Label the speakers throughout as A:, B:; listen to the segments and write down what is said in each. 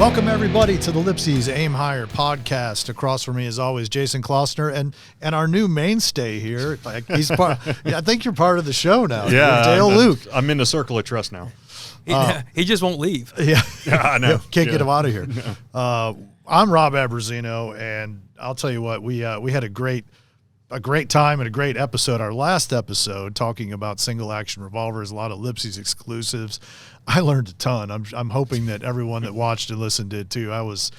A: Welcome, everybody, to the LIPSEY'S Aim Higher podcast. Across from me, as always, Jason Klossner, and our new mainstay here. He's part. I think you're part of the show now.
B: Yeah,
A: Dale Luke.
B: I'm in the circle of trust now.
C: He just won't leave.
A: Yeah,
B: I know.
A: Can't get him out of here. No. I'm Rob Aberzino, and I'll tell you what, we had a great time and a great episode. Our last episode, talking about single action revolvers, a lot of LIPSEY'S exclusives. I learned a ton. I'm hoping that everyone that watched and listened did too. I was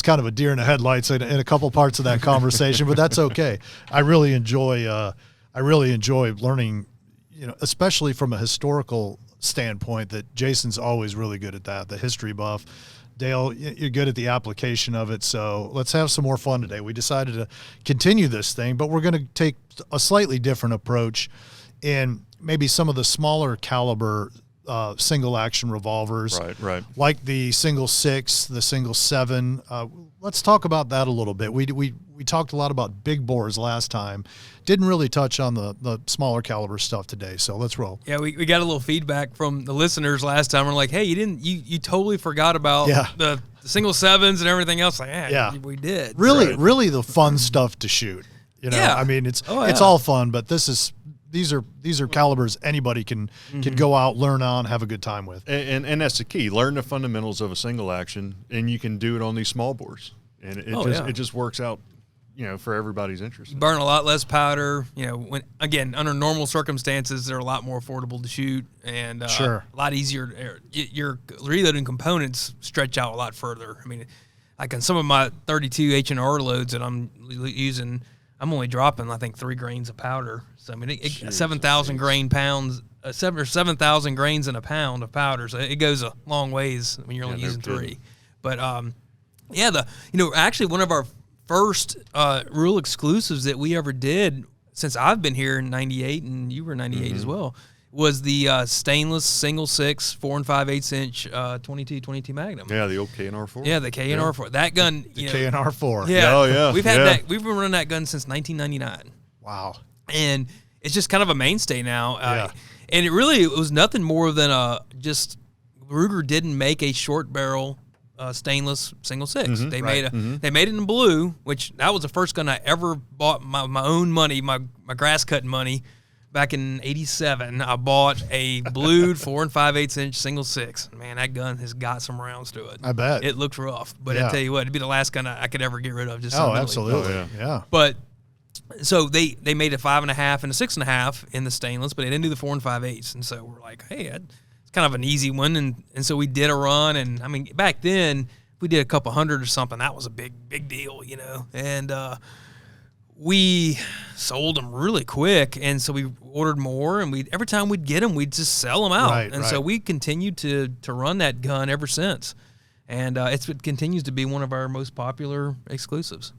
A: kind of a deer in the headlights in a couple parts of that conversation, but that's okay. I really enjoy learning, especially from a historical standpoint, that Jason's always really good at that, the history buff. Dale, you're good at the application of it, so let's have some more fun today. We decided to continue this thing, but we're going to take a slightly different approach in maybe some of the smaller caliber single action revolvers,
B: right,
A: like the single 6, the single 7. Let's talk about that a little bit. We talked a lot about big bores last time. Didn't really touch on the smaller caliber stuff today, so let's roll.
C: Yeah, we got a little feedback from the listeners last time. We're like, hey, you totally forgot about the single 7s and everything else. Like, yeah, we did.
A: Really the fun stuff to shoot.
C: Yeah.
A: I mean, it's all fun, but these are calibers anybody can go out, learn on, have a good time with.
B: And that's the key. Learn the fundamentals of a single action, and you can do it on these small bores. And it just works out, for everybody's interest.
C: Burn a lot less powder. When again, under normal circumstances, they're a lot more affordable to shoot and a lot easier. Your reloading components stretch out a lot further. I mean, like on some of my 32 H&R loads that I'm using, I'm only dropping, I think, 3 grains of powder. So I mean, 7,000 7,000 grains in a pound of powder. So it goes a long ways when you're only using 3. But actually one of our first real exclusives that we ever did since I've been here in '98 and you were in '98 as well was the stainless single 6 4 5/8 inch 22 Magnum.
B: Yeah, the old K&R4.
C: Yeah, the K&R4. That gun,
A: the K&R4.
C: Yeah,
B: oh yeah.
C: We've had we've been running that gun since 1999.
A: Wow.
C: And it's just kind of a mainstay now.
A: Yeah.
C: And it was nothing more than just Ruger didn't make a short barrel stainless single 6. They made it in blue, which that was the first gun I ever bought my own money, my grass cutting money. Back in '87, I bought a blued 4 5/8 inch single 6. Man, that gun has got some rounds to it.
A: I bet.
C: It looks rough, but I tell you what, it'd be the last gun I could ever get rid of.
A: Absolutely. Yeah.
C: But so they made a 5.5 and a 6.5 in the stainless, but they didn't do the 4 5/8. And so we're like, hey, it's kind of an easy one. And so we did a run. And I mean, back then, if we did a couple hundred or something, that was a big deal, And we sold them really quick. And so we ordered more. And every time we'd get them, we'd just sell them out. So we continued to run that gun ever since. And it continues to be one of our most popular exclusives.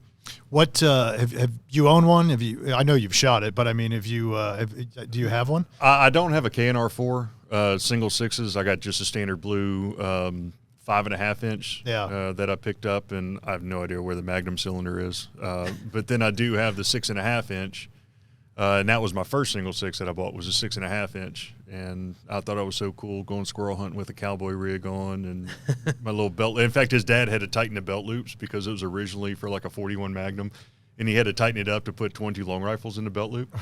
A: What have you owned one? I know you've shot it, but I mean, do you have one?
B: I don't have a K&R4 single 6s. I got just a standard blue 5.5 inch that I picked up, and I have no idea where the Magnum cylinder is. But then I do have the 6.5 inch, and that was my first single 6 that I bought was a 6.5 inch, and I thought it was so cool going squirrel hunting with a cowboy rig on and my little belt. In fact, his dad had to tighten the belt loops because it was originally for like a 41 Magnum, and he had to tighten it up to put 22 long rifles in the belt loop.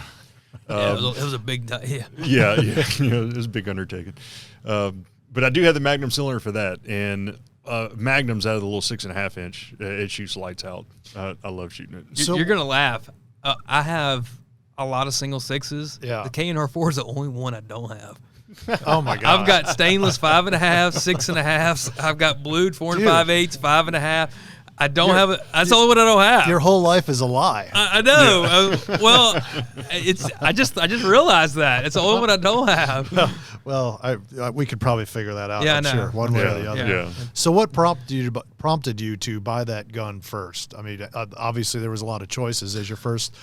C: It was a big
B: yeah, it was a big undertaking. But I do have the Magnum cylinder for that, and Magnum's out of the little 6.5 inch. It shoots lights out. I love shooting it.
C: So, you're gonna laugh. I have a lot of single 6s.
A: Yeah.
C: The K&R4 is the only one I don't have.
A: Oh my God.
C: I've got stainless 5.5, 6.5. I've got blued 4 5/8, 5.5. I don't have it. That's the only one I don't have.
A: Your whole life is a lie.
C: I know. Well, I just realized that it's the only one I don't have.
A: Well, we could probably figure that out.
C: Yeah,
A: I'm sure, one way or the other.
B: Yeah.
A: So, what prompted you to buy that gun first? I mean, obviously there was a lot of choices as your first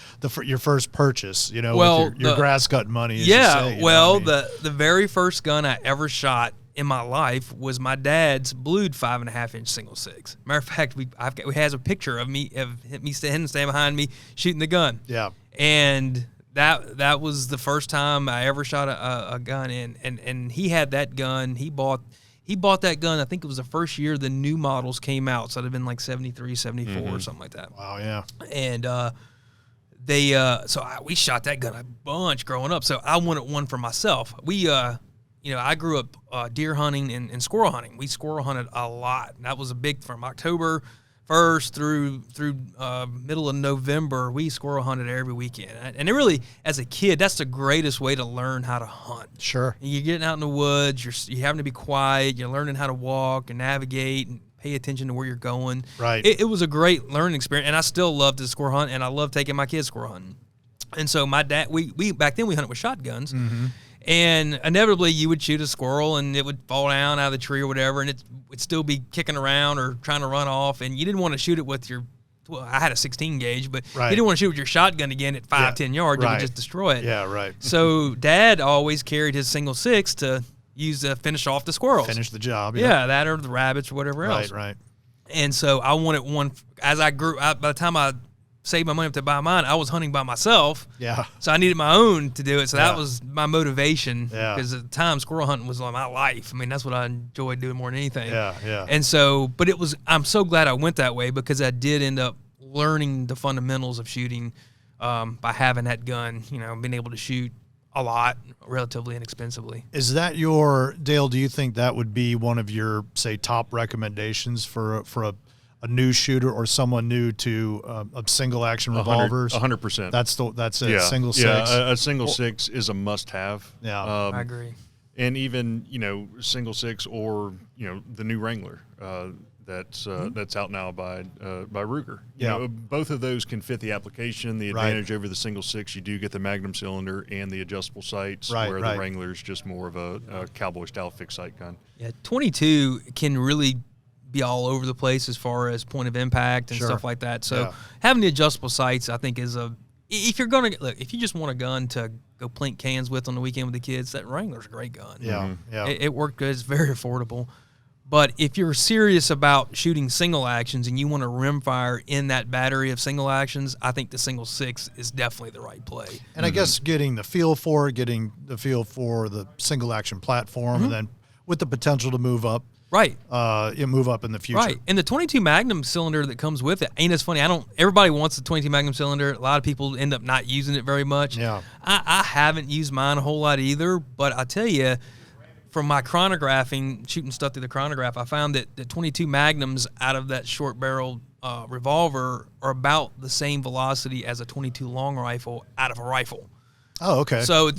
A: purchase. With your grass cut money. As you say,
C: the very first gun I ever shot in my life was my dad's blued 5.5 inch single 6. Matter of fact, we has a picture of me standing behind me shooting the gun.
A: Yeah,
C: and that was the first time I ever shot a gun in, and he had that gun. He He bought that gun, I think it was the first year the new models came out, so it'd have been like 73, 74 or something like that.
A: Wow, yeah.
C: And we shot that gun a bunch growing up, so I wanted one for myself. I grew up deer hunting and squirrel hunting. We squirrel hunted a lot. And that was a big, from October 1st through middle of November, we squirrel hunted every weekend. And it really, as a kid, that's the greatest way to learn how to hunt.
A: Sure.
C: You're getting out in the woods, you're having to be quiet, you're learning how to walk and navigate and pay attention to where you're going.
A: Right.
C: It was a great learning experience, and I still love to squirrel hunt, and I love taking my kids squirrel hunting. And so my dad, we back then we hunted with shotguns. Mm-hmm. And inevitably, you would shoot a squirrel, and it would fall down out of the tree or whatever, and it would still be kicking around or trying to run off. And you didn't want to shoot it with your – well, I had a 16 gauge, but you didn't want to shoot with your shotgun again at 5-10 yards. You would just destroy it.
A: Yeah, right.
C: So Dad always carried his single six to use to finish off the squirrels.
A: Finish the job.
C: Yeah, that or the rabbits or whatever else.
A: Right.
C: And so I wanted one – as I grew – by the time I – saved my money up to buy mine, I was hunting by myself.
A: Yeah.
C: So I needed my own to do it. So that was my motivation.
A: Yeah.
C: Because at the time, squirrel hunting was like my life. I mean, that's what I enjoyed doing more than anything.
A: Yeah.
C: And so, but I'm so glad I went that way because I did end up learning the fundamentals of shooting by having that gun, being able to shoot a lot relatively inexpensively.
A: Is that Dale, do you think that would be one of your, say, top recommendations for a new shooter or someone new to a single action revolvers?
B: 100%.
A: That's it. Single six.
B: Yeah, a single six is a must-have.
A: Yeah,
C: I agree.
B: And even single six or the new Wrangler that's out now by Ruger. Both of those can fit the application. The advantage over the single six, you do get the Magnum cylinder and the adjustable sights, where the Wrangler's just more of a cowboy style fixed sight gun. Yeah,
C: 22 can really be all over the place as far as point of impact and stuff like that. So having the adjustable sights, I think, is if you're going to look, if you just want a gun to go plink cans with on the weekend with the kids, that Wrangler's a great gun. It worked good. It's very affordable. But if you're serious about shooting single actions and you want to rimfire in that battery of single actions, I think the single six is definitely the right play.
A: And I guess getting the feel for the single action platform, and then with the potential to move up.
C: Right.
A: Move up in the future.
C: Right. And the 22 Magnum cylinder that comes with it, ain't as funny. Everybody wants the 22 Magnum cylinder. A lot of people end up not using it very much.
A: Yeah.
C: I haven't used mine a whole lot either, but I tell you, from my chronographing, shooting stuff through the chronograph, I found that the 22 Magnums out of that short barrel revolver are about the same velocity as a 22 long rifle out of a rifle.
A: Oh, okay.
C: So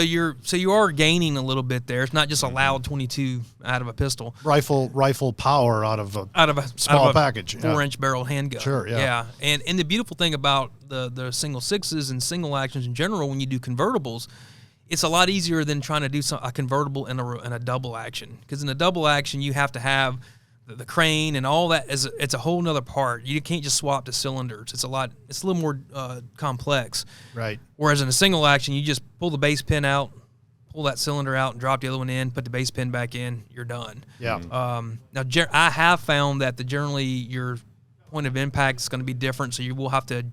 C: you are gaining a little bit there. It's not just a loud 22 out of a pistol.
A: Rifle power out of a small package.
C: 4-inch barrel handgun.
A: Sure, yeah.
C: And the beautiful thing about the single sixes and single actions in general, when you do convertibles, it's a lot easier than trying to do a convertible in a double action. Because in a double action, you have to have the crane and all that. It's a whole nother part. You can't just swap the cylinders. It's a little more complex.
A: Right.
C: Whereas in a single action, you just pull the base pin out, pull that cylinder out, and drop the other one in, put the base pin back in, you're done.
A: Yeah.
C: Now, I have found that generally your point of impact is going to be different, so you will have to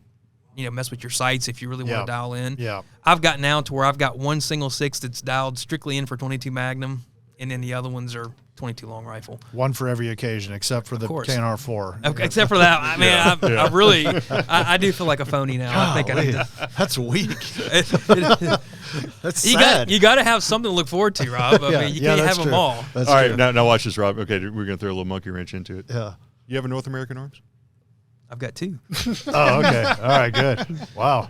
C: mess with your sights if you really want to dial in.
A: Yeah.
C: I've gotten now to where I've got one single six that's dialed strictly in for 22 Magnum, and then the other ones are 22 long rifle.
A: One for every occasion, except for the KNR4.
C: Okay, except for that. I mean, I really, I do feel like a phony now. I think I need to.
A: That's weak. That's sad.
C: You got to have something to look forward to, Rob. I mean, you can't have them all.
B: That's all right, now watch this, Rob. Okay, we're going to throw a little monkey wrench into it.
A: Yeah.
B: You have a North American Arms?
C: I've got two.
A: Oh, okay. All right, good. Wow.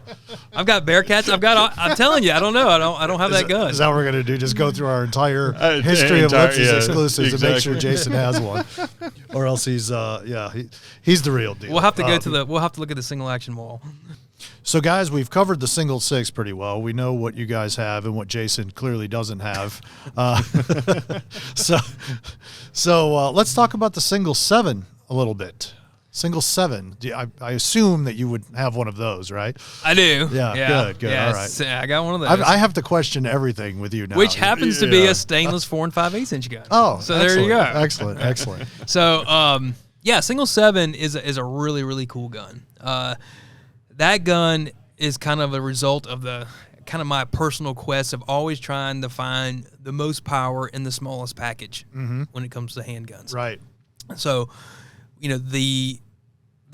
C: I've got Bearcats. I'm telling you, I don't know. I don't have that gun.
A: Is that what we're going to do? Just go through our entire history of Lipsey's exclusives and make sure Jason has one, or else he's the real deal.
C: We'll have to we'll have to look at the single action wall.
A: So, guys, we've covered the single six pretty well. We know what you guys have and what Jason clearly doesn't have. So let's talk about the single seven a little bit. Single seven. I assume that you would have one of those, right?
C: I do.
A: Yeah. Good.
C: Yeah,
A: all right.
C: I got one of those.
A: I have to question everything with you now.
C: Which happens to be a stainless 4 5/8 gun.
A: Oh,
C: so there you go.
A: Excellent.
C: So, single seven is a really, really cool gun. That gun is kind of a result of the kind of my personal quest of always trying to find the most power in the smallest package when it comes to handguns.
A: Right.
C: So, the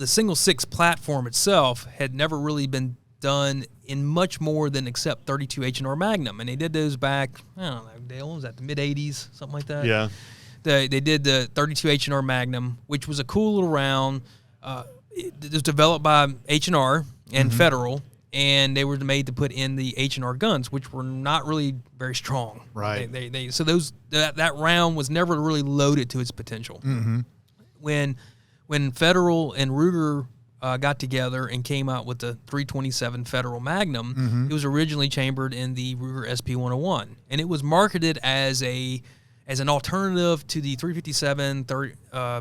C: single 6 platform itself had never really been done in much more than except 32 H&R Magnum, and they did those back, I don't know, Dale, was that the mid 80s, something like that?
B: Yeah.
C: They did the 32 H&R Magnum, which was a cool little round. It was developed by H&R and Federal, and they were made to put in the H&R guns, which were not really very strong.
A: Right.
C: So that round was never really loaded to its potential. When Federal and Ruger got together and came out with the 327 Federal Magnum, it was originally chambered in the Ruger SP-101, and it was marketed as an alternative to the 357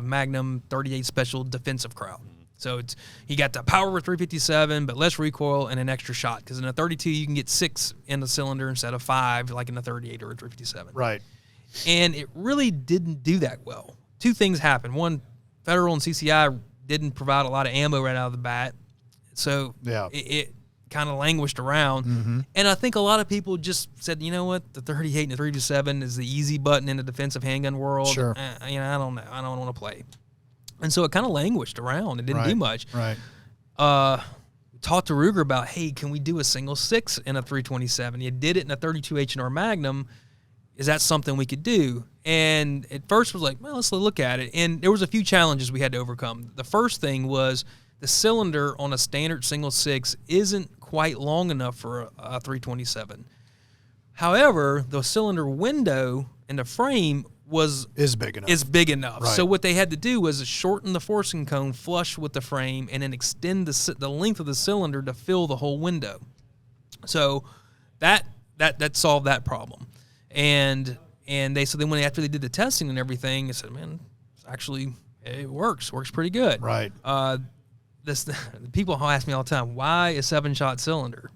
C: Magnum 38 Special defensive crowd. So you got the power of 357, but less recoil and an extra shot. Because in a 32, you can get 6 in the cylinder instead of 5, like in a 38 or a 357.
A: Right.
C: And it really didn't do that well. 2 things happened. One, Federal and CCI didn't provide a lot of ammo right out of the bat. So it kind of languished around. And I think a lot of people just said, you know what, the 38 and the 357 is the easy button in the defensive handgun world.
A: Sure.
C: I don't know. I don't want to play. And so it kind of languished around. It didn't do much.
A: Right.
C: Talked to Ruger about, hey, can we do a single 6 in a 327? You did it in a 32 H&R Magnum. Is that something we could do? And at first was like, well, let's look at it. And there was a few challenges we had to overcome. The first thing was the cylinder on a standard single 6 isn't quite long enough for a 327. However, the cylinder window in the frame is big enough.
A: Right.
C: So what they had to do was shorten the forcing cone flush with the frame and then extend the length of the cylinder to fill the whole window. So that solved that problem. And then after they did the testing and everything, they said, man, actually it works pretty good.
A: Right.
C: People ask me all the time, why a 7-shot cylinder?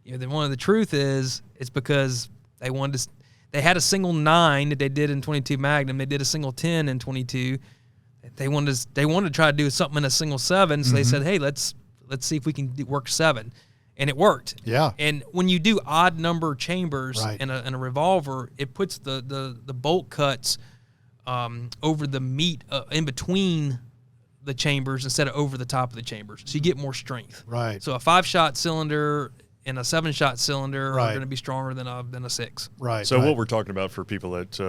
C: One of the truth is it's because they had a single 9 that they did in 22 Magnum. They did a single 10 in 22. They wanted to try to do something in a single 7, so they said, hey, let's see if we can work 7. And it worked.
A: Yeah.
C: And when you do odd number chambers
A: right.
C: in a revolver, it puts the bolt cuts over the meat in between the chambers instead of over the top of the chambers. So you get more strength.
A: Right.
C: So a 5-shot cylinder and a 7-shot cylinder
A: right.
C: are going to be stronger than a 6.
A: Right.
B: So what we're talking about for people that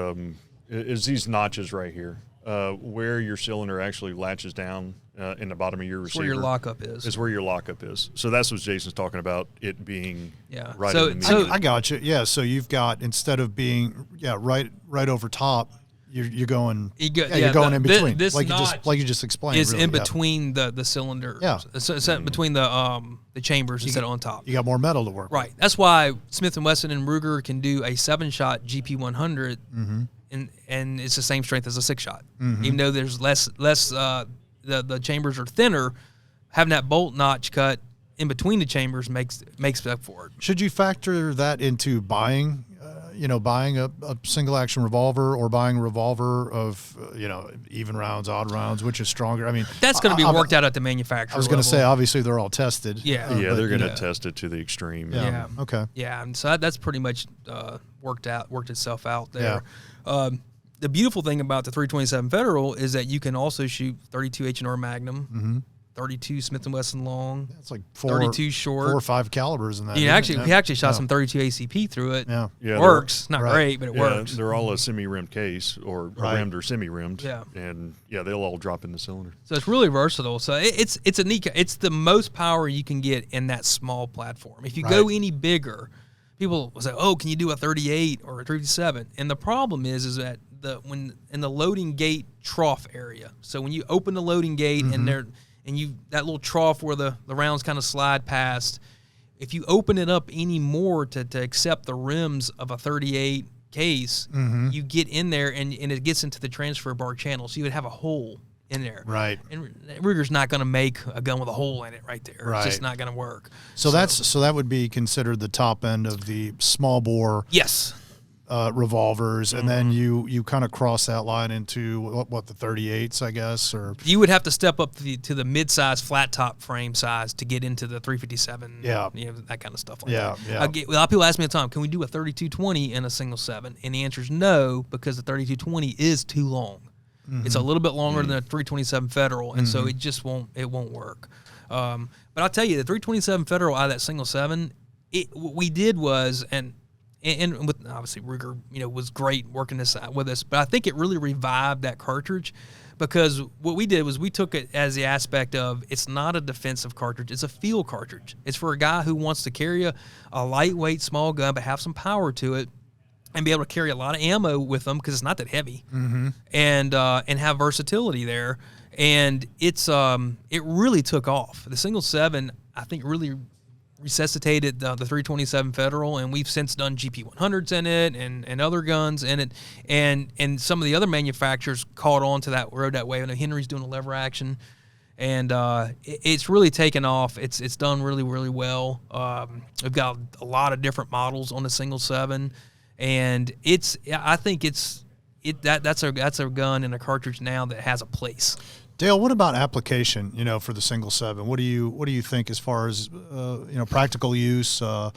B: is these notches right here, where your cylinder actually latches down in the bottom of your receiver.
C: Where your lockup is.
B: Is where your lockup is. So that's what Jason's talking about, it being right
C: so,
B: in the middle.
A: I got you. Yeah. So you've got, instead of being right over top, you're going you're going in between.
C: This
A: like you just explained.
C: Is
A: really,
C: in between the cylinder.
A: Yeah.
C: So it's between the chambers instead of on top.
A: You got more metal to work
C: right.
A: with.
C: That's why Smith & Wesson and Ruger can do a 7-shot GP100 and it's the same strength as a 6-shot. Even though there's less the chambers are thinner, having that bolt notch cut in between the chambers makes up for it.
A: Should you factor that into buying a single action revolver or buying a revolver of, even rounds, odd rounds, which is stronger? I mean,
C: that's going to be worked out at the manufacturer.
A: I was going to say, obviously they're all tested.
C: Yeah.
B: They're going to test it to the extreme.
A: Yeah. Okay.
C: Yeah. And so that's pretty much worked itself out there.
A: Yeah.
C: The beautiful thing about the 327 Federal is that you can also shoot 32 H&R Magnum, 32 Smith & Wesson long.
A: It's like
C: 32 short.
A: 4 or 5 calibers in that.
C: We actually shot some 32 ACP through it.
A: Yeah.
C: It works. Not great, but it works.
B: They're all a semi-rimmed case or rimmed or semi-rimmed.
C: Yeah.
B: And they'll all drop in the cylinder.
C: So it's really versatile. So it's a neat. It's the most power you can get in that small platform. If you go any bigger, people will say, "Oh, can you do a 38 or a 37?" And the problem is that when in the loading gate trough area. So when you open the loading gate and that little trough where the rounds kind of slide past, if you open it up any more to accept the rims of a 38 case, you get in there and it gets into the transfer bar channel. So you would have a hole in there.
A: Right.
C: And Ruger's not going to make a gun with a hole in it right there.
A: Right.
C: It's just not going to work.
A: So that would be considered the top end of the small bore.
C: Yes.
A: revolvers, and then you kind of cross that line into what the 38s, I guess, or
C: you would have to step up to the mid-size flat top frame size to get into the 357.
A: Yeah,
C: that kind of stuff. Like
A: that.
C: A lot of people ask me all the time, can we do a 3220 in a single 7? And the answer is no, because the 3220 is too long. It's a little bit longer than a 327 Federal, and so it just won't work. But I'll tell you, the 327 Federal out of that single 7, what we did was and with obviously Ruger, was great working this with us, but I think it really revived that cartridge, because what we did was we took it as the aspect of, it's not a defensive cartridge, it's a field cartridge. It's for a guy who wants to carry a lightweight small gun but have some power to it and be able to carry a lot of ammo with them, because it's not that heavy, and have versatility there. And it really took off. The single 7, I think, really resuscitated the 327 Federal, and we've since done GP100s in it and other guns in it, and some of the other manufacturers caught on to that, rode that wave. I know Henry's doing a lever action, and it's really taken off. It's done really, really well. We've got a lot of different models on the single 7, and I think that's a gun and a cartridge now that has a place.
A: Dale, what about application, for the single 7? What do you think as far as, practical use, that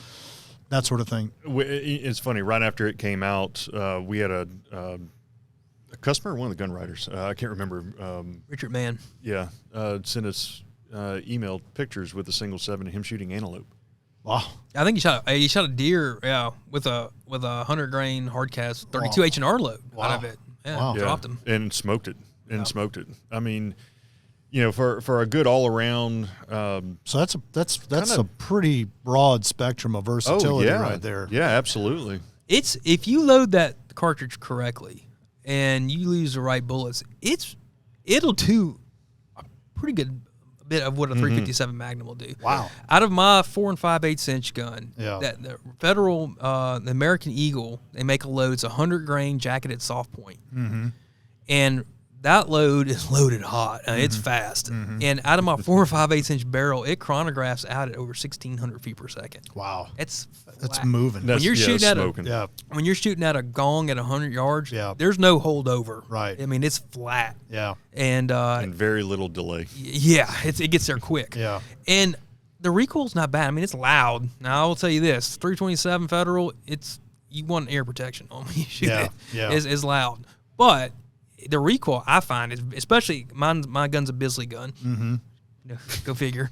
A: sort of thing?
B: It's funny. Right after it came out, we had a customer, one of the gun writers, I can't remember.
C: Richard Mann.
B: Yeah. Sent us emailed pictures with the single 7 of him shooting antelope.
A: Wow.
C: I think he shot a deer, with a 100 grain hard cast 32 H&R load out of it. Yeah, dropped him.
B: And smoked it. I mean, for a good all around.
A: So that's a pretty broad spectrum of versatility right there.
B: Yeah, absolutely.
C: If you load that cartridge correctly and you use the right bullets, it'll do a pretty good bit of what a 357 Magnum will do.
A: Wow.
C: Out of my 4 5/8 inch gun,
A: that
C: the Federal, the American Eagle, they make a load. It's 100 grain jacketed soft point, and that load is loaded hot. It's fast. And out of my 4 5/8 inch barrel, it chronographs out at over 1,600 feet per second.
A: Wow.
C: That's
A: moving.
C: When you're shooting
B: when
C: you're shooting at a gong at 100 yards, there's no holdover.
A: Right.
C: I mean, it's flat.
A: Yeah.
C: And
B: very little delay.
C: Yeah, it gets there quick.
A: Yeah.
C: And the recoil's not bad. I mean, it's loud. Now, I will tell you this: 327 Federal, you want air protection on when you shoot it.
A: Yeah.
C: It's loud, but the recoil, I find, is, especially my gun's a Bisley gun. Go figure.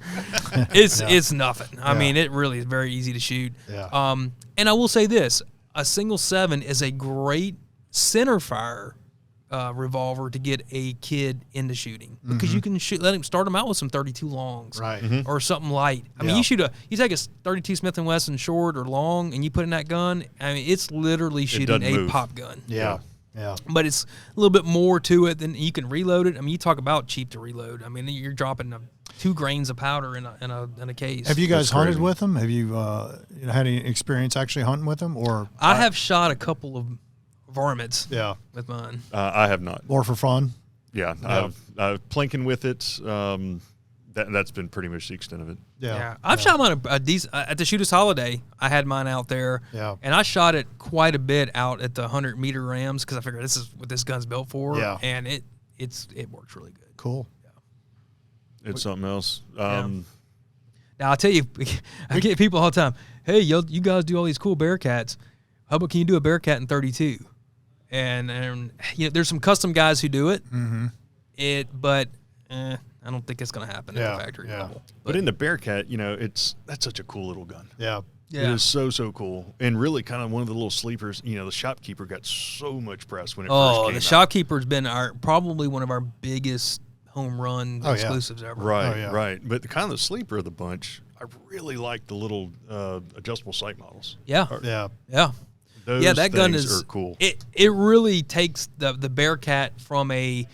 C: It's nothing. I mean, it really is very easy to shoot.
A: Yeah.
C: And I will say this: a single 7 is a great center fire revolver to get a kid into shooting, because you can let him start him out with some 32 longs,
A: right,
C: or something light. I mean, you take a 32 Smith & Wesson short or long, and you put in that gun. I mean, it's literally shooting a pop gun.
A: Yeah.
C: But it's a little bit more to it than you can reload it. I mean, you talk about cheap to reload. I mean, you're dropping 2 grains of powder in a case.
A: Have you guys hunted with them? Have you had any experience actually hunting with them? Or
C: I have shot a couple of varmints. With mine.
B: I have not.
A: More for fun.
B: Yeah. I've plinking with it. That's been pretty much the extent of it.
C: Yeah. I've shot mine a decent at the Shooters Holiday. I had mine out there.
A: Yeah.
C: And I shot it quite a bit out at the 100-meter rams, because I figured this is what this gun's built for.
A: Yeah.
C: And it works really good.
A: Cool.
B: Yeah. It's something else.
C: Now I'll tell you, I get people all the time. Hey, you guys do all these cool Bearcats. How about can you do a Bearcat in 32? And there's some custom guys who do it. But I don't think it's going to happen at the factory level.
B: But in the Bearcat, that's such a cool little gun.
A: Yeah.
B: It is so cool, and really kind of one of the little sleepers. The Shopkeeper got so much press when it first came out.
C: The Shopkeeper's been probably one of our biggest home run exclusives ever.
B: Right, right. But the sleeper of the bunch, I really like the little adjustable sight models.
C: Yeah.
B: Those
C: that gun
B: are cool.
C: It really takes the Bearcat from a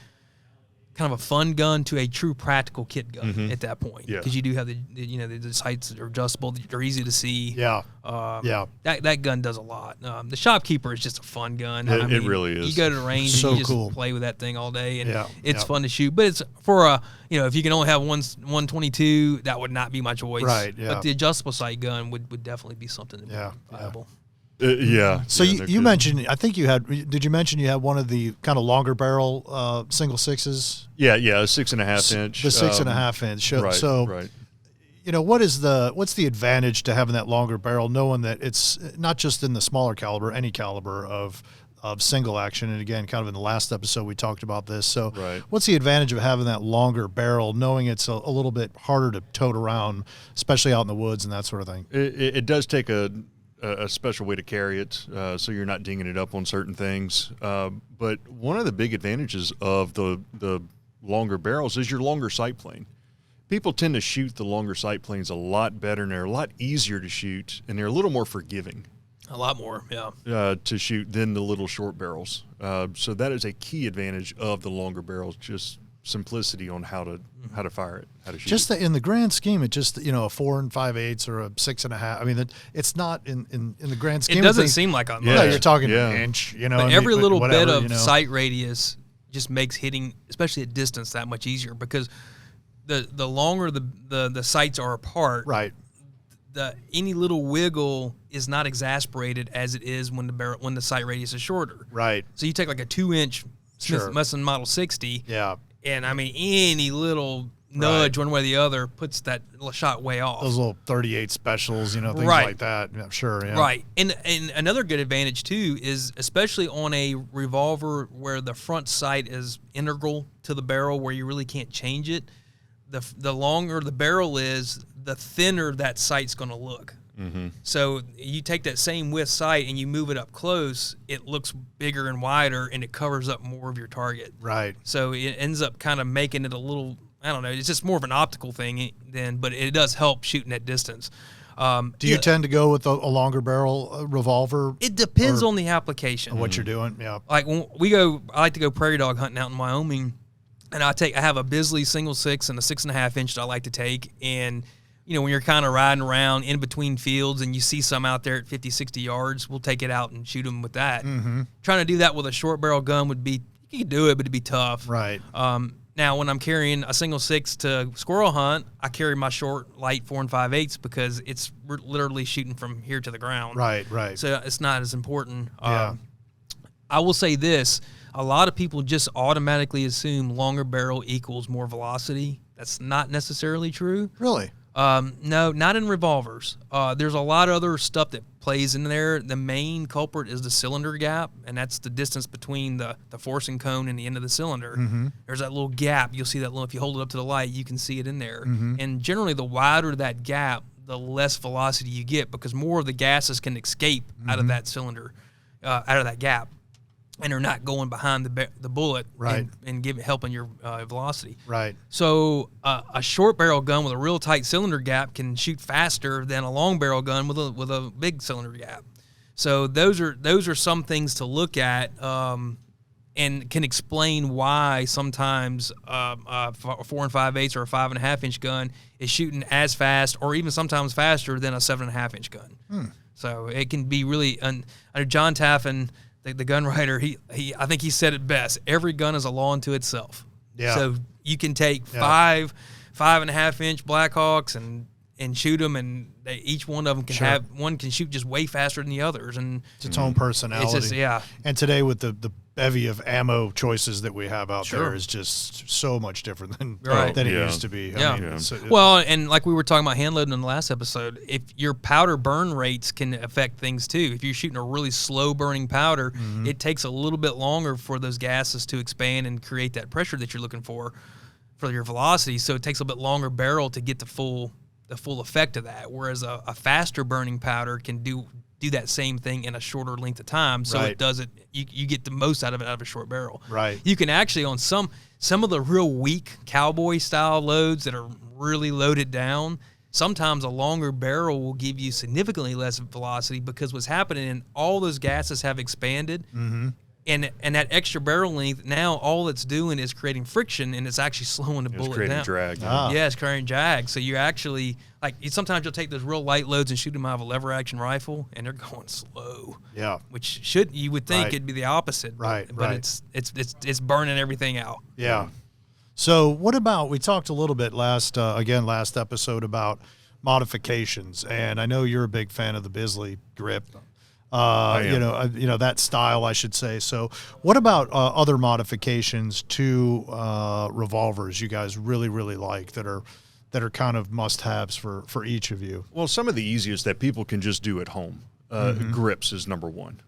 C: kind of a fun gun to a true practical kit gun at that point.
B: Yeah.
C: Because you do have the sights that are adjustable, they're easy to see.
A: Yeah.
C: That gun does a lot. The Shopkeeper is just a fun gun.
B: It really is.
C: You go to the range and you just play with that thing all day, and it's fun to shoot. But it's for if you can only have 122, that would not be my choice.
A: Right. Yeah.
C: But the adjustable sight gun would definitely be something that would be viable.
B: Yeah.
A: So
B: yeah,
A: you mentioned, I think did you mention you had one of the kind of longer barrel single sixes?
B: Yeah, a 6.5 inch.
A: The 6.5 inch.
B: Right,
A: so,
B: right.
A: what's the advantage to having that longer barrel, knowing that it's not just in the smaller caliber, any caliber of single action? And again, kind of in the last episode, we talked about this. So what's the advantage of having that longer barrel, knowing it's a little bit harder to tote around, especially out in the woods and that sort of thing?
B: It does take a special way to carry it, so you're not dinging it up on certain things. But one of the big advantages of the longer barrels is your longer sight plane. People tend to shoot the longer sight planes a lot better, and they're a lot easier to shoot, and they're a little more forgiving.
C: A lot more, yeah.
B: To shoot than the little short barrels. So that is a key advantage of the longer barrels, just simplicity on how to fire it, how to shoot.
A: Just in the grand scheme, it just a 4 5/8 or a 6.5. I mean, it's not in the grand scheme.
C: It doesn't seem like a much.
A: No, you're talking an inch.
C: But every little bit of sight radius just makes hitting, especially at distance, that much easier, because the longer the sights are apart,
A: right.
C: Any little wiggle is not exasperated as it is when the sight radius is shorter.
A: Right.
C: So you take like a 2-inch Smith & Wesson Model 60.
A: Yeah.
C: And I mean, any little nudge one way or the other puts that shot way off.
A: Those little 38 specials, things like that. Yeah, sure. Yeah.
C: Right. And another good advantage too is, especially on a revolver where the front sight is integral to the barrel, where you really can't change it. The longer the barrel is, the thinner that sight's going to look.
B: Mm-hmm.
C: So you take that same width sight and you move it up close, it looks bigger and wider, and it covers up more of your target.
A: Right.
C: So it ends up kind of making it a little, I don't know, it's just more of an optical thing then, but it does help shooting at distance.
A: Do you tend to go with a longer barrel revolver?
C: It depends on the application.
A: What you're doing, yeah.
C: Like when I like to go prairie dog hunting out in Wyoming, and I have a Bisley single 6 and a 6.5 inch that I like to take, and when you're kind of riding around in between fields and you see some out there at 50, 60 yards, we'll take it out and shoot them with that.
A: Mm-hmm.
C: Trying to do that with a short barrel gun you could do it, but it'd be tough.
A: Right.
C: Now, when I'm carrying a single 6 to squirrel hunt, I carry my short, light 4 5/8 because it's literally shooting from here to the ground.
A: Right.
C: So it's not as important.
A: Yeah.
C: I will say this. A lot of people just automatically assume longer barrel equals more velocity. That's not necessarily true.
A: Really?
C: No, not in revolvers. There's a lot of other stuff that plays in there. The main culprit is the cylinder gap, and that's the distance between the forcing cone and the end of the cylinder.
A: Mm-hmm.
C: There's that little gap. You'll see that little, if you hold it up to the light, you can see it in there.
A: Mm-hmm.
C: And generally, the wider that gap, the less velocity you get, because more of the gases can escape out of that cylinder, out of that gap, and they're not going behind the bullet,
A: right,
C: and helping your velocity.
A: Right.
C: So a short barrel gun with a real tight cylinder gap can shoot faster than a long barrel gun with a big cylinder gap. So those are some things to look at, and can explain why sometimes a 4 5/8 or a 5.5 inch gun is shooting as fast or even sometimes faster than a 7.5 inch gun. So it can be really. John Taffin, the gun writer, I think he said it best. Every gun is a law unto itself.
A: Yeah.
C: So you can take 5.5 inch Blackhawks and shoot them, and each one of them can one can shoot just way faster than the others, and
A: it's its own personality.
C: It's just,
A: And today with the bevy of ammo choices that we have out there is just so much different than it used to be.
C: Yeah.
A: I mean,
C: well, and like we were talking about hand loading in the last episode, if your powder burn rates can affect things too. If you're shooting a really slow burning powder, it takes a little bit longer for those gases to expand and create that pressure that you're looking for your velocity. So it takes a bit longer barrel to get the full effect of that. Whereas a faster burning powder can do that same thing in a shorter length of time, so it does it. You get the most out of it out of a short barrel.
A: Right.
C: You can actually, on some of the real weak cowboy style loads that are really loaded down, sometimes a longer barrel will give you significantly less velocity, because what's happening, and all those gases have expanded.
A: Mm-hmm.
C: And that extra barrel length, now all it's doing is creating friction, and it's actually slowing the bullet down.
B: It's creating drag.
C: Yeah, it's creating drag. So you're actually, sometimes you'll take those real light loads and shoot them out of a lever action rifle, and they're going slow.
A: Yeah.
C: Which you would think it'd be the opposite. But it's burning everything out.
A: Yeah. So what about, we talked a little bit last episode about modifications, and I know you're a big fan of the Bisley grip. that style, I should say. So what about other modifications to revolvers you guys really, really like that are kind of must-haves for each of you?
B: Well, some of the easiest that people can just do at home. Grips is number one.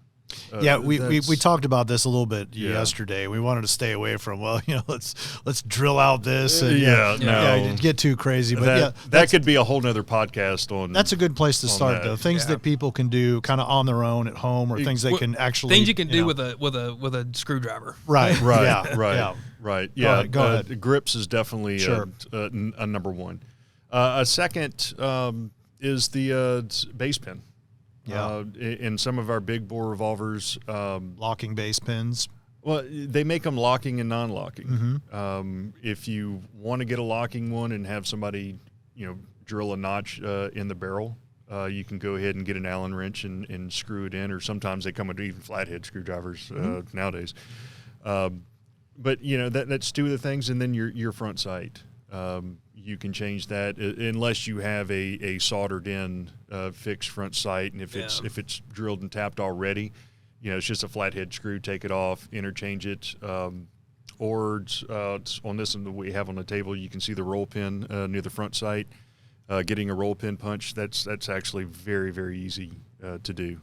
A: We talked about this a little bit yesterday. We wanted to stay away from let's drill out this and get too crazy. But
B: that could be a whole nother podcast on.
A: That's a good place to start though. Things that people can do kind of on their own at home, or things they can actually
C: you can do with a screwdriver.
A: Right.
B: Right. Yeah.
A: Go ahead.
B: Grips is definitely a number one. A second is the base pin.
A: Yeah.
B: In some of our big bore revolvers,
A: locking base pins.
B: Well, they make them locking and non-locking.
A: Mm-hmm.
B: If you want to get a locking one and have somebody, drill a notch in the barrel, you can go ahead and get an Allen wrench and screw it in, or sometimes they come with even flathead screwdrivers nowadays. But that's two of the things, and then your front sight. You can change that unless you have a soldered in fixed front sight, and if it's drilled and tapped already, it's just a flathead screw. Take it off, interchange it, or on this one that we have on the table, you can see the roll pin near the front sight. Getting a roll pin punch, that's actually very, very easy to do.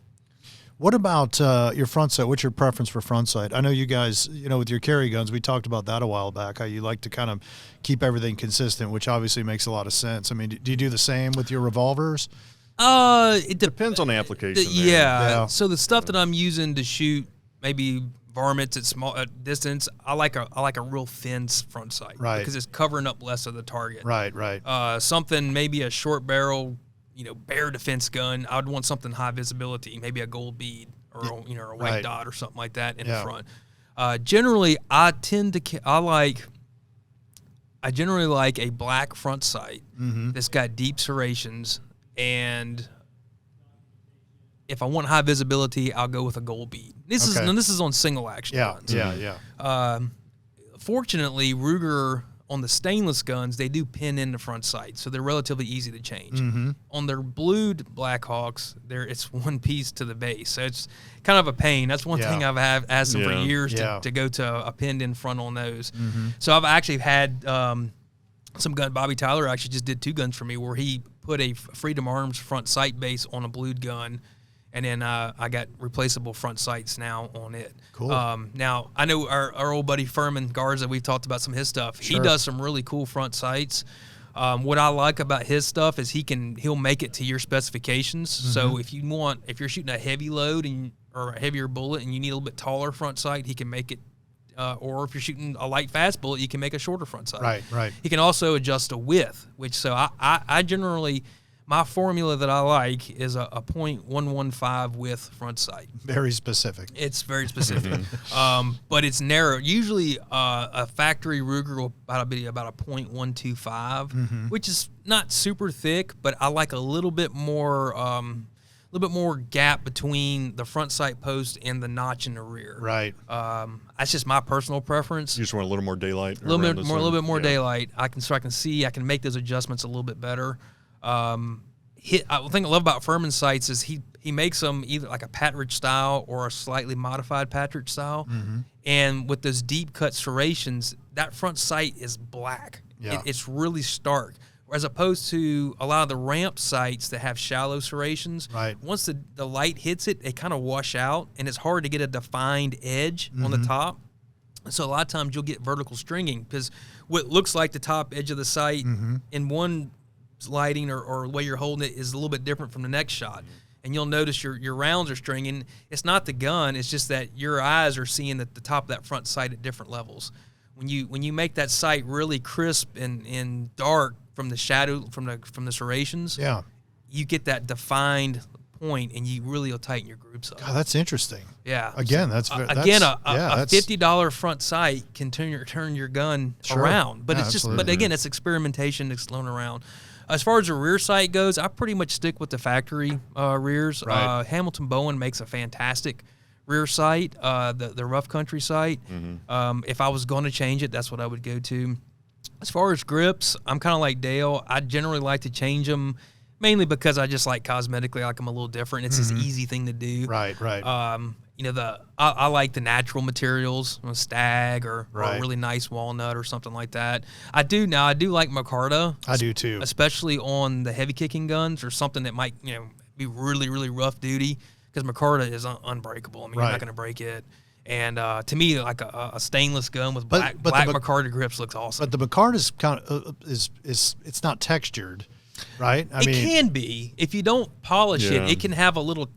A: What about your front sight? What's your preference for front sight? I know you guys, with your carry guns, we talked about that a while back, how you like to kind of keep everything consistent, which obviously makes a lot of sense. I mean, do you do the same with your revolvers?
B: It depends on the application.
C: Yeah. So the stuff that I'm using to shoot maybe varmints at small distance, I like a real thin front sight,
A: right?
C: Because it's covering up less of the target.
A: Right.
C: Something maybe a short barrel, bear defense gun. I would want something high visibility, maybe a gold bead or a white dot or something like that in the front. Generally, I generally like a black front sight that's got deep serrations, and if I want high visibility, I'll go with a gold bead. This is on single action guns. Fortunately, Ruger on the stainless guns, they do pin in the front sight, so they're relatively easy to change. On their blued Blackhawks, it's one piece to the base, so it's kind of a pain. That's one thing I've asked them for years to go to a pinned in front on those. So I've actually had some gun. Bobby Tyler actually just did 2 guns for me where he put a Freedom Arms front sight base on a blued gun, and then I got replaceable front sights now on it.
A: Cool.
C: Now, I know our old buddy Furman Garza, we've talked about some of his stuff. He does some really cool front sights. What I like about his stuff is he'll make it to your specifications. So if you're shooting a heavy load or a heavier bullet and you need a little bit taller front sight, he can make it. Or if you're shooting a light fast bullet, you can make a shorter front sight.
A: Right.
C: He can also adjust the width, I generally, my formula that I like is a .115 width front sight.
A: Very specific.
C: It's very specific. But it's narrow. Usually a factory Ruger will be about a .125, which is not super thick, but I like a little bit more gap between the front sight post and the notch in the rear.
A: Right.
C: That's just my personal preference.
B: You just want a little more daylight.
C: A little bit more daylight. I can make those adjustments a little bit better. The thing I love about Furman sights is he makes them either like a Patridge style or a slightly modified Patridge style. And with those deep cut serrations, that front sight is black. It's really stark. As opposed to a lot of the ramp sights that have shallow serrations, once the light hits it, they kind of wash out, and it's hard to get a defined edge on the top. So a lot of times you'll get vertical stringing because what looks like the top edge of the sight in one lighting or the way you're holding it is a little bit different from the next shot. And you'll notice your rounds are stringing. It's not the gun, it's just that your eyes are seeing the top of that front sight at different levels. When you make that sight really crisp and dark, from the shadow, from the serrations, you get that defined point, and you really will tighten your groups up.
A: God, that's interesting.
C: Yeah.
A: Again, a
C: $50 front sight can turn your gun around, but again, it's experimentation. It's blown around. As far as the rear sight goes, I pretty much stick with the factory rears. Hamilton Bowen makes a fantastic rear sight, the rough country sight. If I was going to change it, that's what I would go to. As far as grips, I'm kind of like Dale. I generally like to change them mainly because I just like cosmetically, like I'm a little different. It's this easy thing to do.
A: Right.
C: You know, I like the natural materials, stag or a really nice walnut or something like that. I do like micarta.
A: I do too,
C: especially on the heavy kicking guns or something that might be really really rough duty, because micarta is unbreakable. I mean, you're not going to break it. And to me, like a stainless gun with black micarta grips looks awesome.
A: But the micarta is kind of it's not textured, right? I mean,
C: it can be if you don't polish it. It can have a little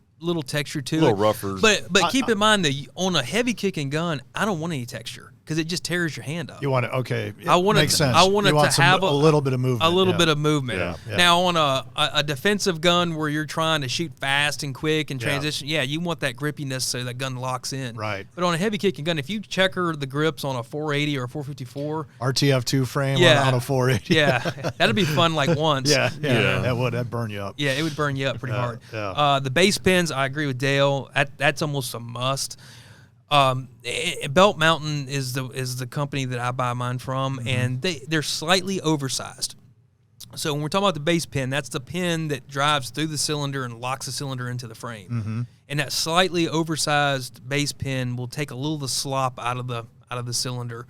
C: texture to it,
B: a little rougher.
C: But keep in mind that on a heavy kicking gun, I don't want any texture because it just tears your hand up.
A: You want it, okay?
C: I want
A: makes
C: it.
A: sense.
C: I want it to have
A: a little bit of movement.
C: A little bit of movement.
A: Yeah.
C: Now on a defensive gun where you're trying to shoot fast and quick and transition, you want that grippiness so that gun locks in.
A: Right.
C: But on a heavy kicking gun, if you checker the grips on a 480 or a 454
A: RTF2 frame on a 480,
C: that'd be fun like once.
A: That'd burn you up.
C: Yeah, it would burn you up pretty hard.
A: Yeah.
C: The base pins, I agree with Dale. That's almost a must. Belt Mountain is the company that I buy mine from, and they're slightly oversized. So when we're talking about the base pin, that's the pin that drives through the cylinder and locks the cylinder into the frame. And that slightly oversized base pin will take a little of the slop out of the cylinder.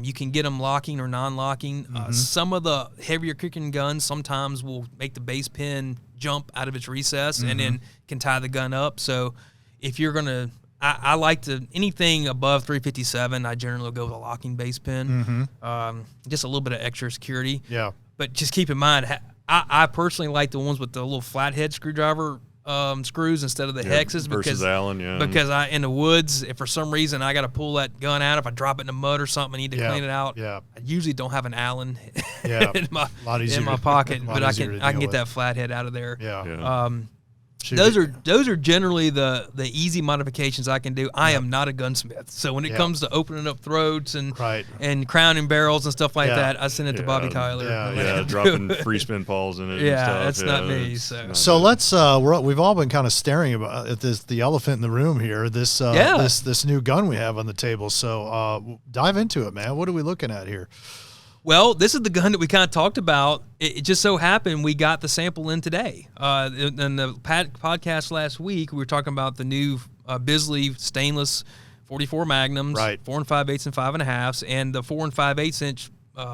C: You can get them locking or non-locking. Some of the heavier kicking guns sometimes will make the base pin jump out of its recess and then can tie the gun up. So if you're gonna, I like to anything above 357. I generally go with a locking base pin, just a little bit of extra security.
A: Yeah.
C: But just keep in mind, I personally like the ones with the little flathead screwdriver screws instead of the hexes
B: versus Allen,
C: because I in the woods, if for some reason I got to pull that gun out, if I drop it in the mud or something, I need to clean it out.
A: Yeah.
C: I usually don't have an Allen
A: in my
C: pocket, but I can get that flathead out of there.
A: Yeah.
C: Those are generally the easy modifications I can do. I am not a gunsmith, so when it comes to opening up throats and crowning barrels and stuff like that, I send it to Bobby Tyler.
B: Dropping free spin balls in it.
C: Yeah,
B: and stuff.
C: that's not me.
A: So let's we've all been kind of staring at the elephant in the room here. This new gun we have on the table. So dive into it, man. What are we looking at here?
C: Well, this is the gun that we kind of talked about. It just so happened we got the sample in today. In the podcast last week, we were talking about the new Bisley stainless 44 Magnums, 4 5/8 and 5 1/2, and the 4 5/8 inch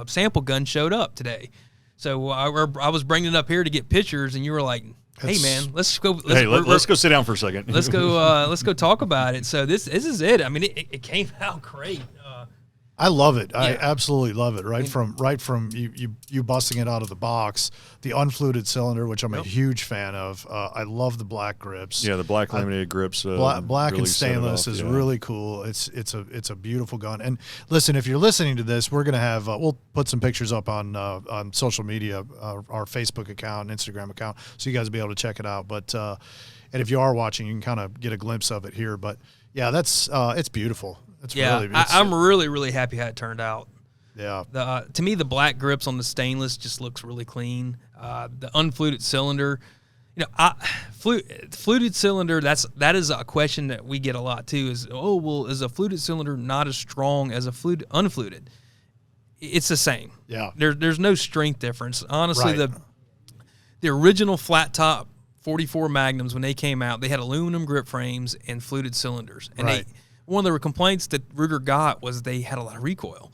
C: sample gun showed up today. So I was bringing it up here to get pictures, and you were like, "Hey man, let's go."
B: Let's go sit down for a second.
C: Let's go talk about it. So this is it. I mean, it came out great.
A: I love it. I absolutely love it. Right from you busting it out of the box, the unfluted cylinder, which I'm a huge fan of. I love the black grips.
B: Yeah, the black laminated grips.
A: Black
B: really
A: and stainless is really cool. It's a beautiful gun. And listen, if you're listening to this, we're gonna have we'll put some pictures up on social media, our Facebook account and Instagram account, so you guys will be able to check it out. But and if you are watching, you can kind of get a glimpse of it here. But yeah, that's it's beautiful.
C: I'm really, really happy how it turned out.
A: Yeah.
C: To me, the black grips on the stainless just looks really clean. The unfluted cylinder, fluted cylinder. That is a question that we get a lot too. Is a fluted cylinder not as strong as a unfluted? It's the same.
A: Yeah.
C: There's no strength difference. Honestly, the original flat top 44 Magnums, when they came out, they had aluminum grip frames and fluted cylinders, and one of the complaints that Ruger got was they had a lot of recoil.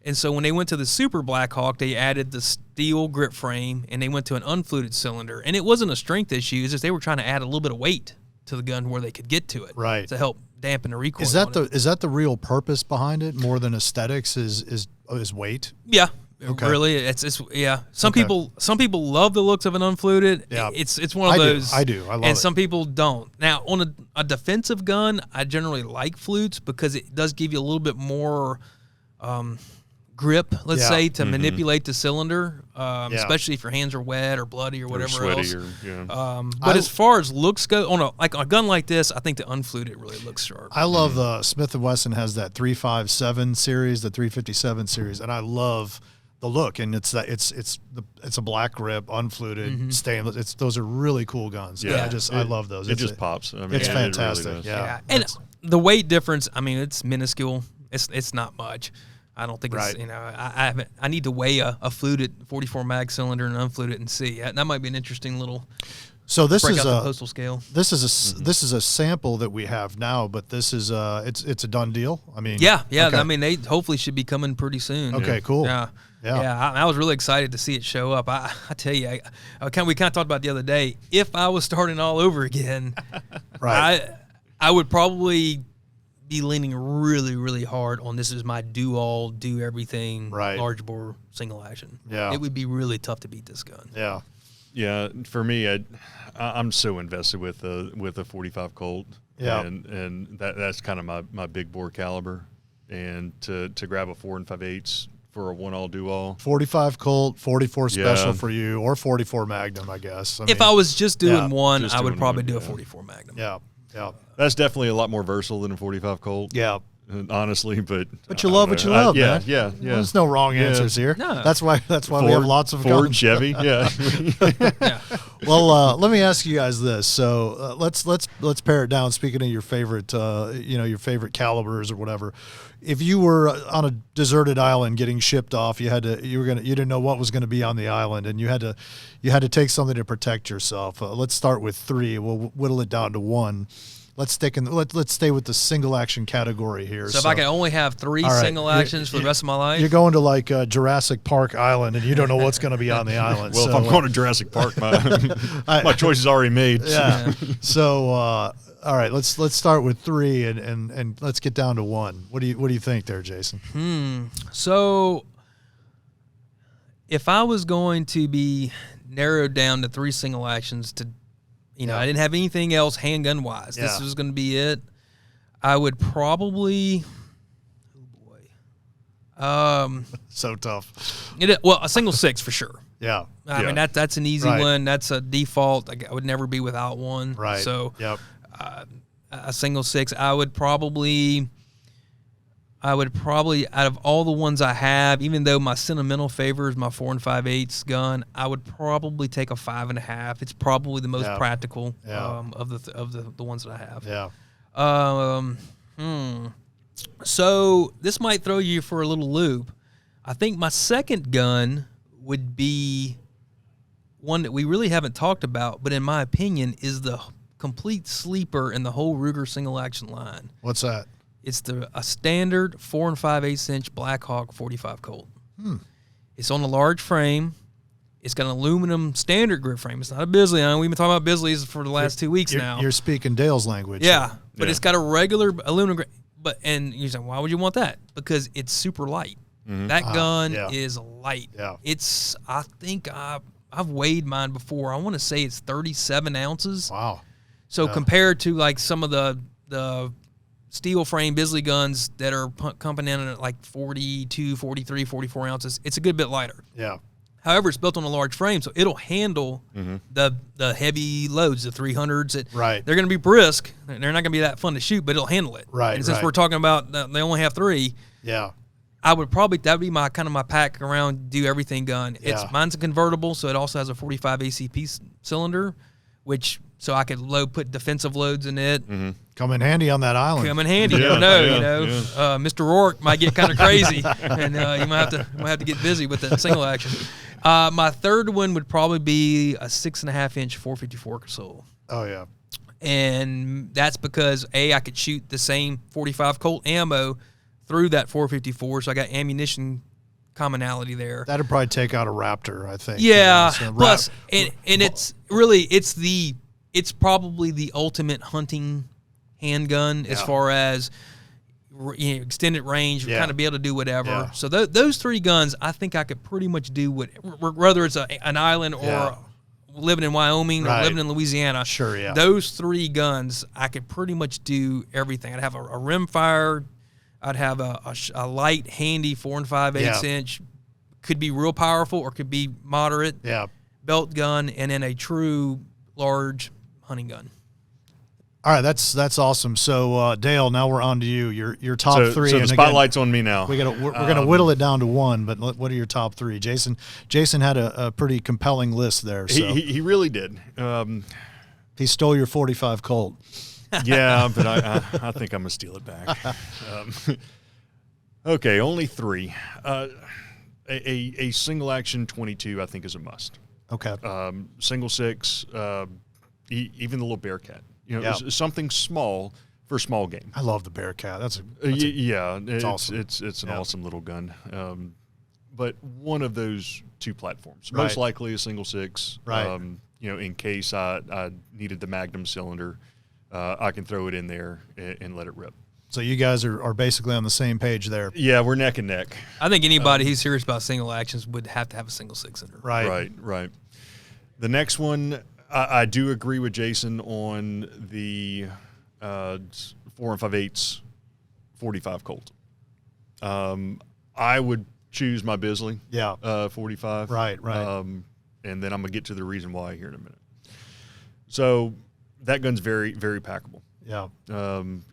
C: And so when they went to the Super Blackhawk, they added the steel grip frame, and they went to an unfluted cylinder. And it wasn't a strength issue. It's just they were trying to add a little bit of weight to the gun where they could get to it to help dampen the recoil.
A: Is that the real purpose behind it more than aesthetics is weight?
C: Yeah. Okay. Really, it's Some people love the looks of an unfluted.
A: Yeah.
C: It's one of those.
A: I do. I love it.
C: And some people don't. Now, on a defensive gun, I generally like flutes because it does give you a little bit more grip, let's say, to manipulate the cylinder, especially if your hands are wet or bloody or whatever else. But as far as looks go, on a gun like this, I think the unfluted really looks sharp.
A: I love the Smith & Wesson has that 357 series, the 357 series, and I love the look, and it's a black grip, unfluted, stainless. Those are really cool guns.
B: Yeah,
A: I love those.
B: It just pops. I mean,
A: it's fantastic.
B: It really
A: yeah,
C: and the weight difference. I mean, it's minuscule. It's not much. I don't think it's, I need to weigh a fluted 44 mag cylinder and unfluted and see. That might be an interesting little.
A: So this
C: break
A: is
C: out the postal scale.
A: This is a sample that we have now, but this is it's a done deal. I mean,
C: yeah.
A: Okay.
C: I mean, they hopefully should be coming pretty soon.
A: Okay, cool.
C: Yeah. I was really excited to see it show up. I tell you, we kind of talked about it the other day. If I was starting all over again,
A: right,
C: I would probably be leaning really, really hard on this is my do everything, large bore single action.
A: Yeah,
C: it would be really tough to beat this gun.
A: Yeah.
B: Yeah, for me, I'm so invested with a 45 Colt.
A: Yeah,
B: and that's kind of my big bore caliber, and to grab a 4 5/8 for a 1-all 2-all.
A: 45 Colt, 44 special for you, or 44 Magnum, I guess.
C: If I was just doing one, I would probably do a 44 Magnum.
A: Yeah.
B: That's definitely a lot more versatile than a 45 Colt.
A: Yeah.
B: Honestly, but
A: you love what you love, man.
B: Yeah.
A: Well, there's no wrong answers here.
C: No.
A: That's why
B: Ford,
A: we have lots of
B: Ford, Chevy. Yeah.
A: Well, let me ask you guys this. So let's pare it down. Speaking of your favorite, your favorite calibers or whatever, if you were on a deserted island getting shipped off, you didn't know what was going to be on the island, and you had to take something to protect yourself. Let's start with 3. We'll whittle it down to 1. Let's stay with the single action category here.
C: So if I could only have 3 single actions for the rest of my life,
A: you're going to like Jurassic Park Island, and you don't know what's going to be on the island.
B: Well, if I'm going to Jurassic Park, my choice is already made.
A: Yeah. So all right, let's start with 3 and let's get down to 1. What do you think there, Jason?
C: So if I was going to be narrowed down to 3 single actions to. I didn't have anything else handgun wise. This was going to be it. I would probably,
A: so tough.
C: A single 6 for sure.
A: Yeah.
C: I mean that's an easy one. That's a default. I would never be without one.
A: Right.
C: So a single 6. I would probably out of all the ones I have, even though my sentimental favor is my 4 5/8 gun, I would probably take a 5.5. It's probably the most practical of the ones that I have.
A: Yeah.
C: So this might throw you for a little loop. I think my second gun would be one that we really haven't talked about, but in my opinion is the complete sleeper in the whole Ruger single action line.
A: What's that?
C: It's a standard 4 5/8 inch Blackhawk 45 Colt. It's on a large frame. It's got an aluminum standard grip frame. It's not a Bisley. We've been talking about Bisleys for the last 2 weeks now.
A: You're speaking Dale's language.
C: Yeah, but it's got a regular aluminum grip. And you're saying, why would you want that? Because it's super light. That gun is light.
A: Yeah.
C: I think I've weighed mine before. I want to say it's 37 ounces.
A: Wow.
C: So compared to like some of the steel frame Bisley guns that are pumping in at like 42, 43, 44 ounces, it's a good bit lighter.
A: Yeah.
C: However, it's built on a large frame, so it'll handle the heavy loads, the 300s. They're going to be brisk. They're not going to be that fun to shoot, but it'll handle it.
A: Right.
C: And since we're talking about they only have 3, I would probably that would be my kind of my pack around do everything gun. Mine's a convertible, so it also has a 45 ACP cylinder, so I could put defensive loads in it.
A: Come in handy on that island.
C: Come in handy. You don't know. Mr. Rourke might get kind of crazy, and you might have to get busy with that single action. My third one would probably be a 6.5 inch 454 Casull.
A: Oh yeah.
C: And that's because I could shoot the same 45 Colt ammo through that 454, so I got ammunition commonality there.
A: That'd probably take out a Raptor, I think.
C: Yeah. Plus, and it's really it's probably the ultimate hunting handgun as far as extended range, kind of be able to do whatever.
A: Yeah.
C: So those 3 guns, I think I could pretty much do whether it's an island or living in Wyoming or living in Louisiana.
A: Sure, yeah.
C: Those 3 guns, I could pretty much do everything. I'd have a rimfire. I'd have a light, handy 4 5/8 inch. Could be real powerful or could be moderate.
A: Yeah.
C: Belt gun, and then a true large hunting gun.
A: All right, that's awesome. So Dale, now we're on to you. Your top 3.
B: So the spotlight's on me now.
A: We're gonna whittle it down to 1, but what are your top 3? Jason had a pretty compelling list there. So.
B: He really did.
A: He stole your 45 Colt.
B: Yeah, but I think I'm gonna steal it back. Okay, only 3. A single action 22, I think, is a must.
A: Okay.
B: Single 6, even the little Bearcat.
A: Yeah.
B: Something small for a small game.
A: I love the Bearcat.
B: It's
A: awesome.
B: It's an awesome little gun. But one of those 2 platforms,
A: Right.
B: most likely a single 6.
A: Right.
B: In case I needed the Magnum cylinder, I can throw it in there and let it rip.
A: So you guys are basically on the same page there.
B: Yeah, we're neck and neck.
C: I think anybody who's serious about single actions would have to have a single 6 in there.
A: Right.
B: The next one, I do agree with Jason on the 4 5/8 45 Colt. I would choose my Bisley.
A: Yeah.
B: 45.
A: Right.
B: And then I'm gonna get to the reason why here in a minute. So that gun's very, very packable.
A: Yeah.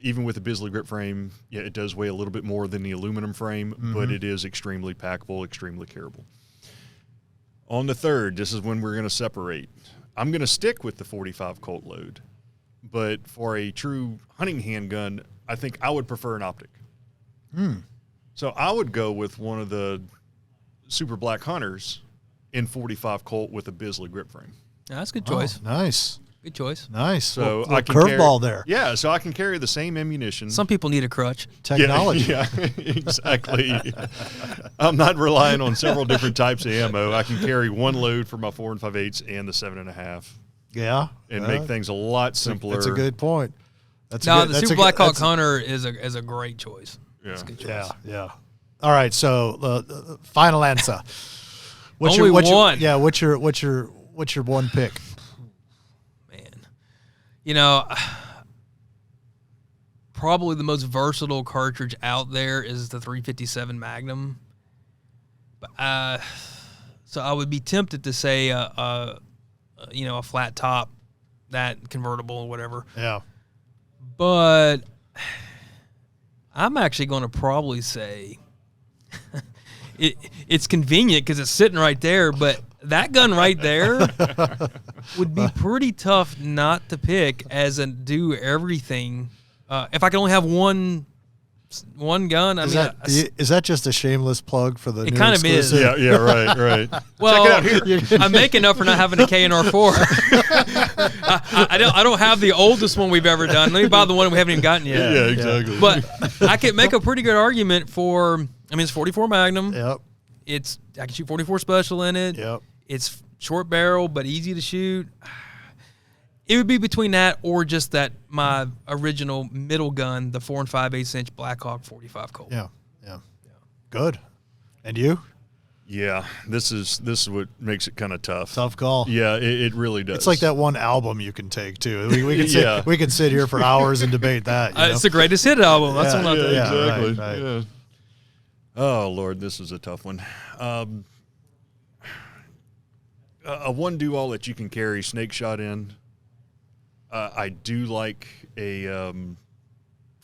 B: Even with the Bisley grip frame, yeah, it does weigh a little bit more than the aluminum frame, but it is extremely packable, extremely carryable. On the 3rd, this is when we're going to separate. I'm going to stick with the 45 Colt load, but for a true hunting handgun, I think I would prefer an optic. So I would go with one of the Super Black Hunters in 45 Colt with a Bisley grip frame.
C: Yeah, that's a good choice.
A: Oh, nice.
C: Good choice.
A: Nice.
B: So
A: I
B: I can
A: curveball there.
B: Yeah, so I can carry the same ammunition.
C: Some people need a crutch.
A: Technology.
B: Yeah, exactly. I'm not relying on several different types of ammo. I can carry one load for my 4 5/8 and the 7.5.
A: Yeah.
B: And make things a lot simpler.
A: That's a good point.
C: The Super Black Hawk Hunter is a great choice.
B: Yeah.
C: It's a good choice.
A: Yeah. All right. So final answer. What's
C: Only
A: one.
C: one.
A: What's your one pick?
C: Probably the most versatile cartridge out there is the 357 Magnum. So I would be tempted to say a flat top, that convertible or whatever.
A: Yeah.
C: But I'm actually going to probably say it's convenient because it's sitting right there, but that gun right there would be pretty tough not to pick as a do everything. If I could only have one gun,
A: is that just a shameless plug for the
C: it
A: new
C: kind of is.
A: exclusive?
B: Yeah, right.
C: Well, I'm making up for not having a K&R4. I don't have the oldest one we've ever done. Let me buy the one we haven't even gotten yet.
B: Yeah, exactly.
C: But I can make a pretty good argument for. It's 44 Magnum.
A: Yep.
C: I can shoot 44 special in it.
A: Yep.
C: It's short barrel but easy to shoot. It would be between that or just my original middle gun, the 4 5/8 inch Black Hawk 45 Colt.
A: Yeah. Good. And you?
B: Yeah, this is what makes it kind of tough.
A: Tough call.
B: Yeah, it really does.
A: It's like that one album you can take too. We can sit here for hours and debate that.
C: It's the greatest hit album. That's what I'm thinking.
B: Exactly.
A: Right.
B: Yeah. Oh Lord, this is a tough one. A one do all that you can carry snake shot in. I do like a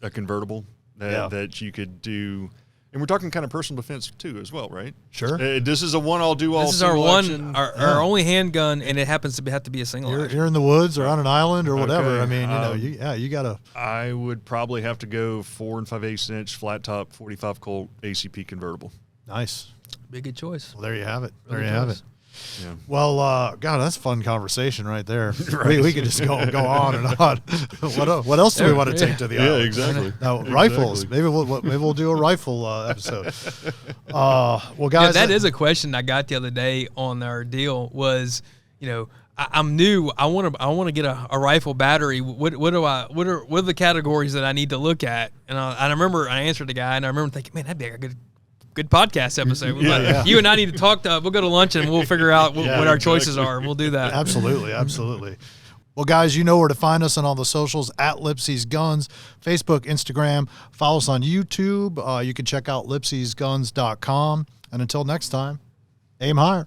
B: convertible that you could do, and we're talking kind of personal defense too as well, right?
A: Sure.
B: This is a one all do all.
C: This is our only handgun, and it happens to have to be a single.
A: You're in the woods or on an island or whatever.
B: Okay.
A: I mean, you gotta.
B: I would probably have to go 4 5/8 inch flat top 45 Colt ACP convertible.
A: Nice.
C: Be a good choice.
A: Well, there you have it.
C: There you have it.
B: Yeah.
A: Well, God, that's a fun convetion right there. Right. We could just go on and on. What else do we want to take to the island?
B: Yeah, exactly.
A: Now, rifles. Maybe we'll do a rifle episode. Well, guys,
C: that is a question I got the other day on our deal. Was I'm new. I want to get a rifle battery. What are the categories that I need to look at? And I remember I answered the guy, and I remember thinking, man, that'd be a good podcast episode. You and I need to talk. We'll go to lunch and we'll figure out what our choices are. We'll do that.
A: Absolutely. Well, guys, you know where to find us on all the socials at Lipsey's Guns, Facebook, Instagram. Follow us on YouTube. You can check out lipseysguns.com. And until next time, aim higher.